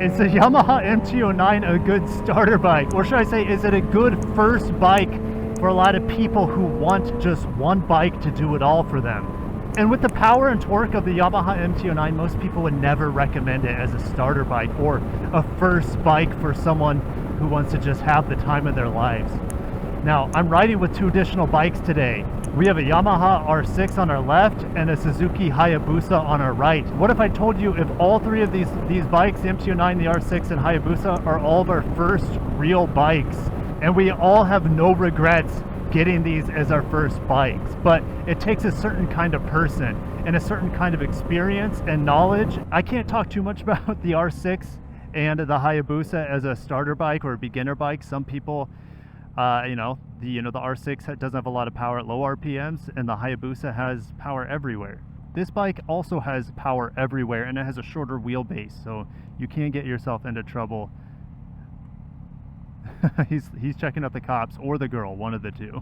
Is the Yamaha MT-09 a good starter bike? Or should I say, is it a good first bike for a lot of people who want just one bike to do it all for them? And with the power and torque of the Yamaha MT-09, most people would never recommend it as a starter bike or a first bike for someone who wants to just have the time of their lives. Now, I'm riding with two additional bikes today. We have a Yamaha R6 on our left and a Suzuki Hayabusa on our right. What if I told you if all three of these bikes, the MT-09, the R6, and Hayabusa, are all of our first real bikes, and we all have no regrets getting these as our first bikes? But it takes a certain kind of person and a certain kind of experience and knowledge. I can't talk too much about the R6 and the Hayabusa as a starter bike or a beginner bike. Some people, the R6 doesn't have a lot of power at low RPMs, and the Hayabusa has power everywhere. This bike also has power everywhere, and it has a shorter wheelbase, so you can get yourself into trouble. he's checking out the cops or the girl, one of the two.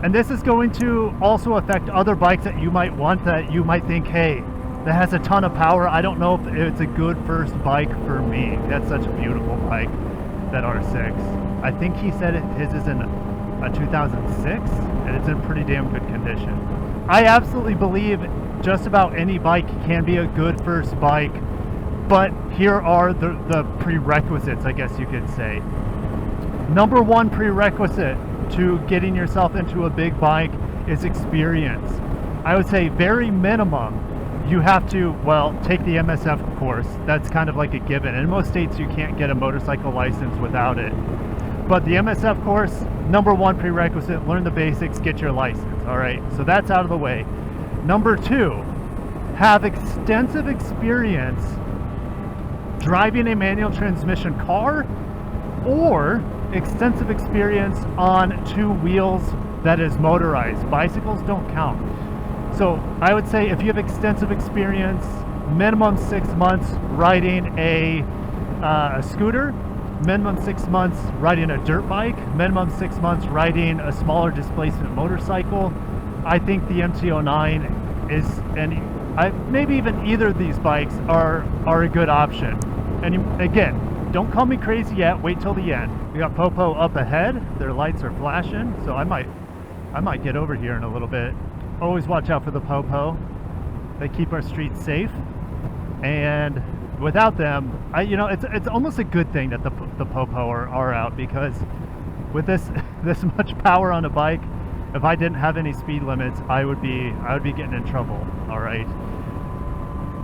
And this is going to also affect other bikes that you might want, that you might think, hey, that has a ton of power. I don't know if it's a good first bike for me. That's such a beautiful bike, that R6. I think he said his is in a 2006, and it's in pretty damn good condition. I absolutely believe just about any bike can be a good first bike, but here are the prerequisites, I guess you could say. Number one prerequisite to getting yourself into a big bike is experience. I would say very minimum, you have to, well, take the MSF course. That's kind of like a given. In most states, you can't get a motorcycle license without it. But the MSF course, number one prerequisite, learn the basics, get your license. All right, so that's out of the way. Number two, have extensive experience driving a manual transmission car or extensive experience on two wheels that is motorized. Bicycles don't count. So I would say if you have extensive experience, minimum 6 months riding a scooter, minimum 6 months riding a dirt bike, minimum 6 months riding a smaller displacement motorcycle, I think the MT-09 is, and maybe even either of these bikes are a good option. And again, don't call me crazy yet, wait till the end. We got Popo up ahead, their lights are flashing, so I might get over here in a little bit. Always watch out for the Popo. They keep our streets safe, and without them, it's almost a good thing that the Popo are out, because with this much power on a bike, if I didn't have any speed limits, I would be getting in trouble. All right,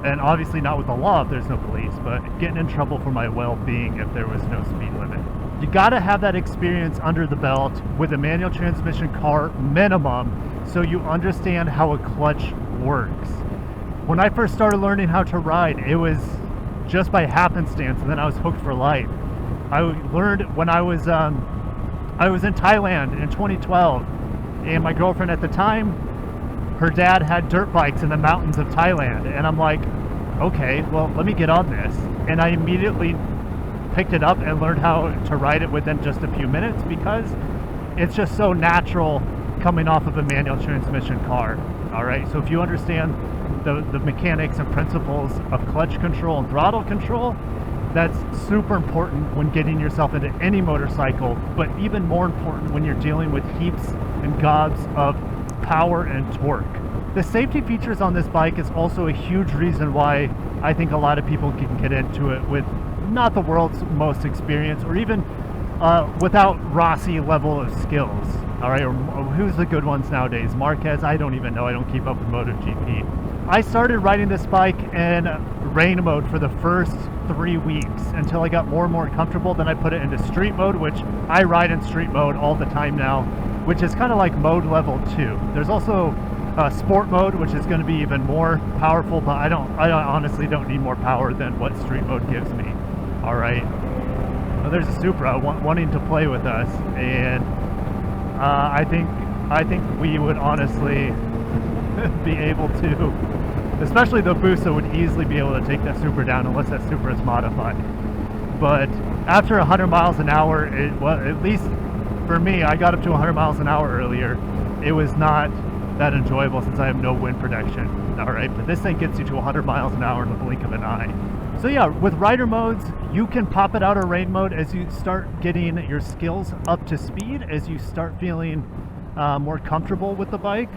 and obviously not with the law if there's no police, but getting in trouble for my well-being if there was no speed limit. You got to have that experience under the belt with a manual transmission car minimum, so you understand how a clutch works. When I first started learning how to ride, it was just by happenstance, and then I was hooked for life. I learned when I was in Thailand in 2012, and my girlfriend at the time, her dad had dirt bikes in the mountains of Thailand, and I'm like, okay, well, let me get on this. And I immediately picked it up and learned how to ride it within just a few minutes, because it's just so natural coming off of a manual transmission car. All right, so if you understand the mechanics and principles of clutch control and throttle control, that's super important when getting yourself into any motorcycle, but even more important when you're dealing with heaps and gobs of power and torque. The safety features on this bike is also a huge reason why I think a lot of people can get into it with not the world's most experience, or even without Rossi level of skills. All right, or who's the good ones nowadays? Marquez? I don't even know. I don't keep up with MotoGP. I started riding this bike in rain mode for the first 3 weeks until I got more and more comfortable. Then I put it into street mode, which I ride in street mode all the time now, which is kind of like mode level 2. There's also sport mode, which is going to be even more powerful, but I honestly don't need more power than what street mode gives me. All right. Well, there's a Supra wanting to play with us, and I think we would honestly be able to, especially the Busa would easily be able to take that Supra down unless that Supra is modified. But after 100 miles an hour, well, at least for me, I got up to 100 miles an hour earlier. It was not that enjoyable since I have no wind protection. All right, but this thing gets you to 100 miles an hour in the blink of an eye. So yeah, with rider modes, you can pop it out of rain mode as you start getting your skills up to speed, as you start feeling more comfortable with the bike.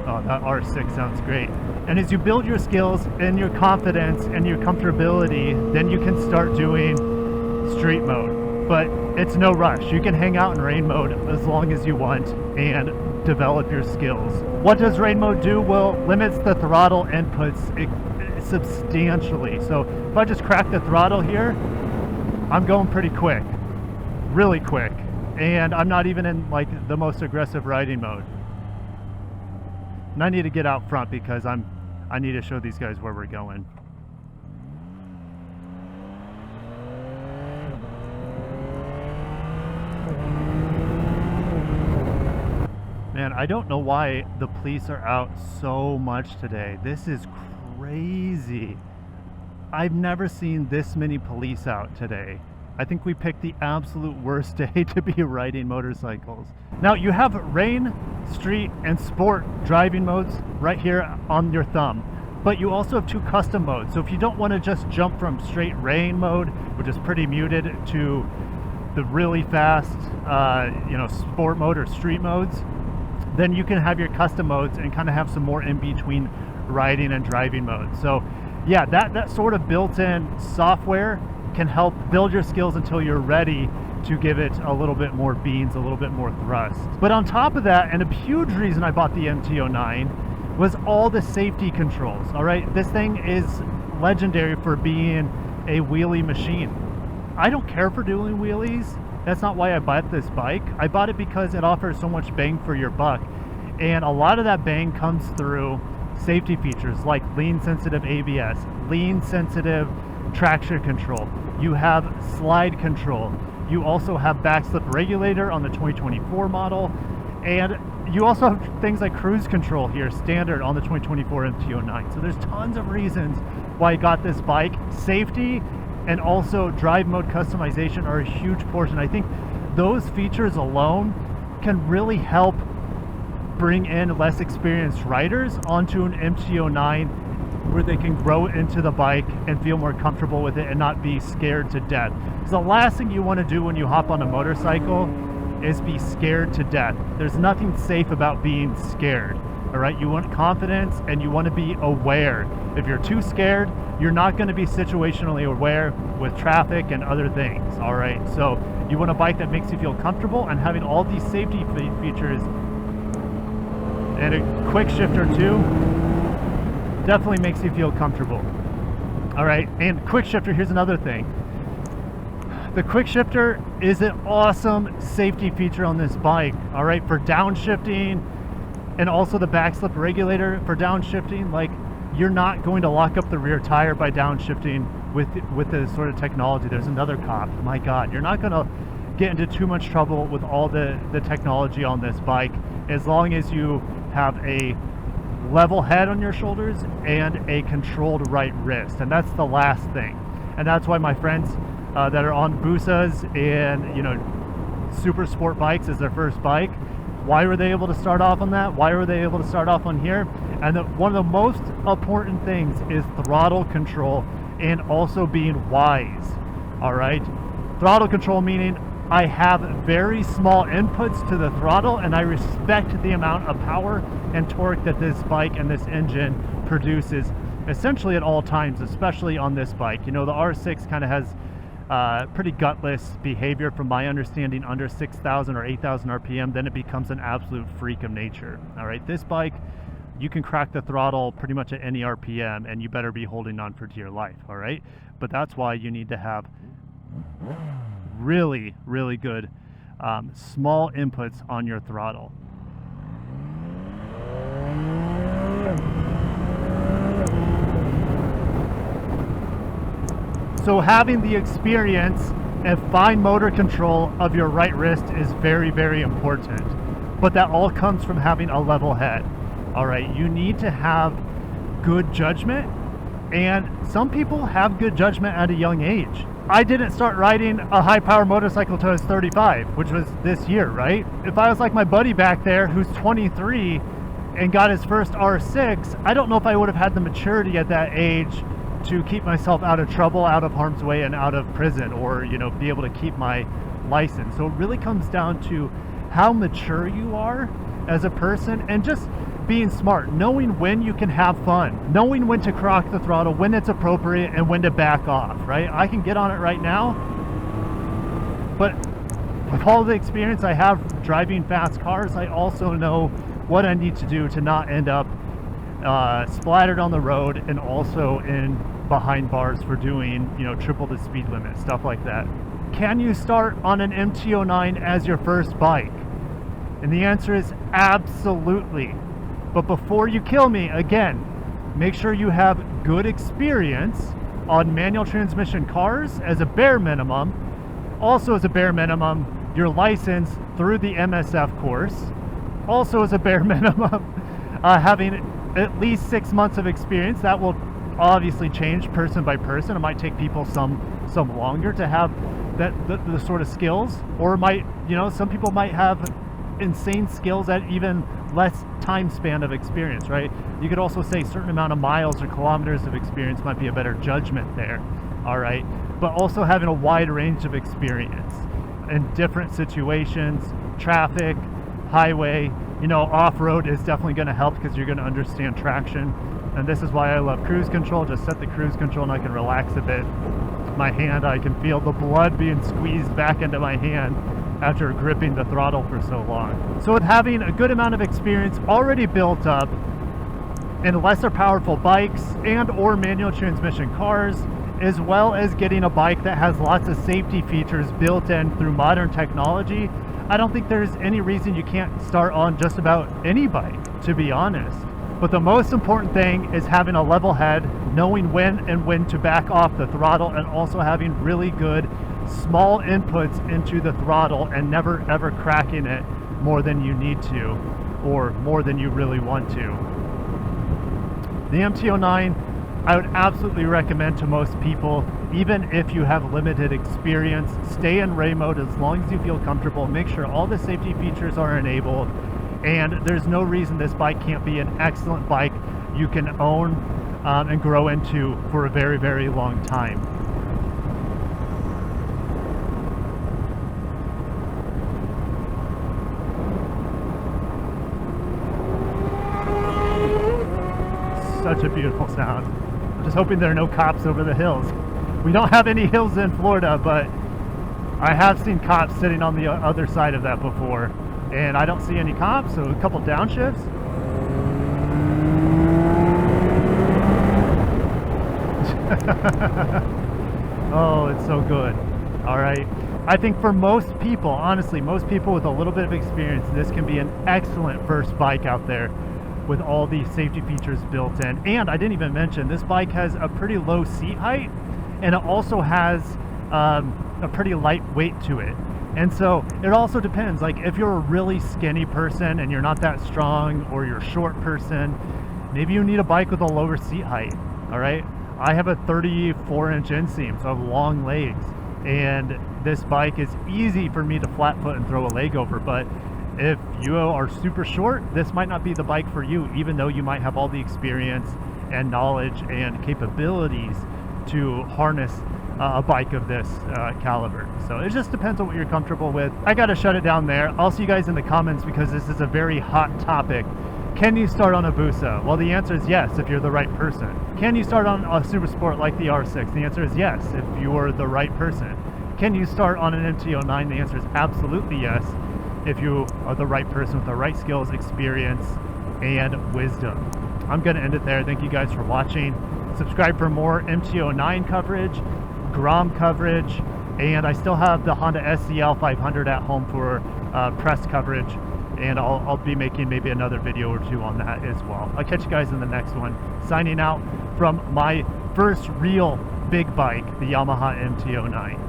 Oh, that R6 sounds great. And as you build your skills and your confidence and your comfortability, then you can start doing street mode. But it's no rush. You can hang out in rain mode as long as you want and develop your skills. What does rain mode do? Well, limits the throttle inputs substantially. So if I just crack the throttle here, I'm going pretty quick, really quick. And I'm not even in like the most aggressive riding mode. And I need to get out front because I need to show these guys where we're going. Man, I don't know why the police are out so much today. This is crazy. I've never seen this many police out today. I think we picked the absolute worst day to be riding motorcycles. Now you have rain, street, and sport driving modes right here on your thumb, but you also have 2 custom modes. So if you don't want to just jump from straight rain mode, which is pretty muted, to the really fast, sport mode or street modes, then you can have your custom modes and kind of have some more in between riding and driving modes. So yeah, that sort of built-in software can help build your skills until you're ready to give it a little bit more beans, a little bit more thrust. But on top of that, and a huge reason I bought the MT-09 was all the safety controls. All right, this thing is legendary for being a wheelie machine. I don't care for doing wheelies. That's not why I bought this bike. I bought it because it offers so much bang for your buck. And a lot of that bang comes through safety features like lean sensitive ABS, lean sensitive traction control. You have slide control. You also have backslip regulator on the 2024 model. And you also have things like cruise control here, standard on the 2024 MT-09. So there's tons of reasons why I got this bike. Safety and also drive mode customization are a huge portion. I think those features alone can really help bring in less experienced riders onto an MT-09 where they can grow into the bike and feel more comfortable with it and not be scared to death. So the last thing you want to do when you hop on a motorcycle is be scared to death. There's nothing safe about being scared. All right, you want confidence and you want to be aware. If you're too scared, you're not going to be situationally aware with traffic and other things. All right, so you want a bike that makes you feel comfortable, and having all these safety features and a quick shifter too definitely makes you feel comfortable. All right, and quick shifter, here's another thing. The quick shifter is an awesome safety feature on this bike. All right, for downshifting, and also the backslip regulator for downshifting. Like, you're not going to lock up the rear tire by downshifting with this sort of technology. There's another cop. My God, you're not going to get into too much trouble with all the technology on this bike, as long as you have a level head on your shoulders and a controlled right wrist. And that's the last thing. And that's why my friends that are on Busas and super sport bikes as their first bike, why were they able to start off on that? Why were they able to start off on here? And one of the most important things is throttle control and also being wise. All right, throttle control meaning I have very small inputs to the throttle, and I respect the amount of power and torque that this bike and this engine produces essentially at all times, especially on this bike. The R6 kind of has pretty gutless behavior from my understanding. Under 6,000 or 8,000 RPM, then it becomes an absolute freak of nature. All right, this bike, you can crack the throttle pretty much at any RPM, and you better be holding on for dear life. All right, but that's why you need to have really, really good small inputs on your throttle. So having the experience and fine motor control of your right wrist is very, very important. But that all comes from having a level head. All right, you need to have good judgment, and some people have good judgment at a young age. I didn't start riding a high power motorcycle till I was 35, which was this year, right? If I was like my buddy back there who's 23 and got his first R6, I don't know if I would have had the maturity at that age to keep myself out of trouble, out of harm's way, and out of prison, or, you know, be able to keep my license. So it really comes down to how mature you are as a person, and just being smart, knowing when you can have fun, knowing when to crock the throttle, when it's appropriate, and when to back off, right? I can get on it right now, but with all the experience I have driving fast cars, I also know what I need to do to not end up splattered on the road, and also in behind bars for doing, you know, triple the speed limit, stuff like that. Can you start on an MT-09 as your first bike? And the answer is absolutely. But before you kill me, again, make sure you have good experience on manual transmission cars as a bare minimum. Also as a bare minimum, your license through the MSF course. Also as a bare minimum, having at least 6 months of experience. That will obviously change person by person. It might take people some longer to have the sort of skills, or might, you know, some people might have insane skills at even less time span of experience, right? You could also say a certain amount of miles or kilometers of experience might be a better judgment there, all right? But also having a wide range of experience in different situations, traffic, highway, you know, off-road is definitely going to help because you're going to understand traction. And this is why I love cruise control. Just set the cruise control and I can relax a bit. My hand, I can feel the blood being squeezed back into my hand after gripping the throttle for so long. So with having a good amount of experience already built up in lesser powerful bikes and or manual transmission cars, as well as getting a bike that has lots of safety features built in through modern technology, I don't think there's any reason you can't start on just about any bike, to be honest. But the most important thing is having a level head, knowing when to back off the throttle, and also having really good small inputs into the throttle and never ever cracking it more than you need to, or more than you really want to. The MT-09 I would absolutely recommend to most people, even if you have limited experience. Stay in Ray mode as long as you feel comfortable. Make sure all the safety features are enabled, and there's no reason this bike can't be an excellent bike you can own and grow into for a very, very long time. Such a beautiful sound. I'm just hoping there are no cops over the hills. We don't have any hills in Florida, but I have seen cops sitting on the other side of that before, and I don't see any cops, so a couple downshifts. Oh, it's so good. All right. I think for most people, honestly, most people with a little bit of experience, this can be an excellent first bike out there with all the safety features built in. And I didn't even mention, this bike has a pretty low seat height, and it also has a pretty light weight to it. And so it also depends, like if you're a really skinny person and you're not that strong, or you're a short person, maybe you need a bike with a lower seat height. All right, I have a 34-inch inseam, so I have long legs, and this bike is easy for me to flat foot and throw a leg over. But if you are super short, this might not be the bike for you, even though you might have all the experience and knowledge and capabilities to harness a bike of this caliber. So it just depends on what you're comfortable with. I gotta shut it down there. I'll see you guys in the comments, because this is a very hot topic. Can you start on a Busa? Well, the answer is yes, if you're the right person. Can you start on a super sport like the R6? The answer is yes, if you're the right person. Can you start on an MT-09? The answer is absolutely yes, if you are the right person with the right skills, experience, and wisdom. I'm going to end it there. Thank you guys for watching. Subscribe for more MT-09 coverage, Grom coverage, and I still have the Honda SCL 500 at home for press coverage, and I'll be making maybe another video or two on that as well. I'll catch you guys in the next one. Signing out from my first real big bike, the Yamaha MT-09.